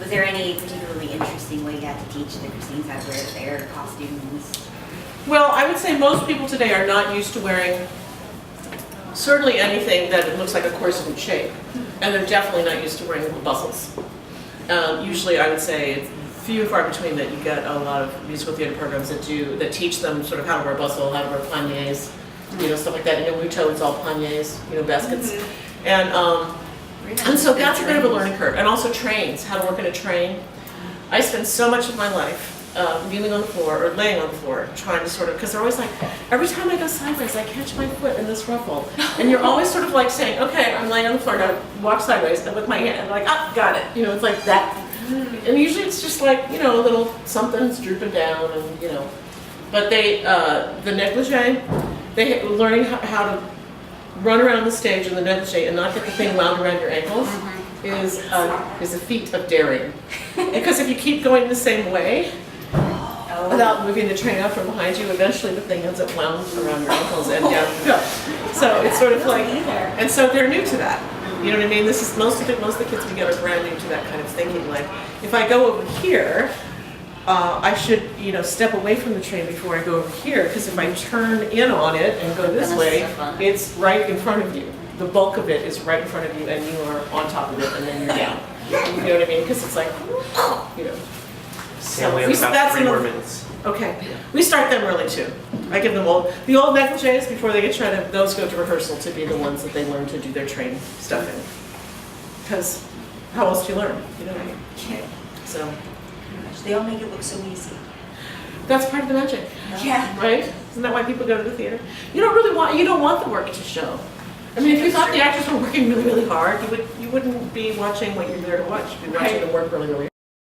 Was there any particularly interesting way you had to teach the Christines how to wear their costumes? Well, I would say most people today are not used to wearing certainly anything that looks like a corset shape, and they're definitely not used to wearing little bustles. Usually, I would say it's few and far between that you get a lot of musical theater programs that teach them sort of how to wear a bustle, how to wear panniers, stuff like that. Muto, it's all panniers, baskets, and so that's a bit of a learning curve. And also trains, how to work in a train. I spend so much of my life kneeling on the floor or laying on the floor, trying to sort of, because they're always like, every time I go sideways, I catch my foot in this ruffle. And you're always sort of like saying, okay, I'm laying on the floor, now walk sideways, and with my hand, and like, ah, got it. It's like that. And usually it's just like, a little something's drooping down, and, but the negligee, learning how to run around the stage in the negligee and not get the thing wound around your ankles is a feat of daring. Because if you keep going the same way, without moving the train up from behind you, eventually the thing ends up wound around your ankles and down you go. So it's sort of like, and so they're new to that. You know what I mean? This is most of the kids we get are brand new to that kind of thinking. Like, if I go over here, I should, step away from the train before I go over here, because if I turn in on it and go this way, it's right in front of you. The bulk of it is right in front of you, and you are on top of it, and then you're down. You know what I mean? Because it's like, So we have about 3 more minutes. Okay. We start them early too. I give them the old negligees before they get shredded. Those go to rehearsal to be the ones that they learn to do their train stuff in. Because how else do you learn? You know what I mean? Yeah. So They all make it look so easy. that's part of the magic. Yeah. Right? Isn't that why people go to the theater? You don't want the work to show. I mean, if you thought the actors were working really, really hard, you wouldn't be watching what you're there to watch. You'd be watching them work really, really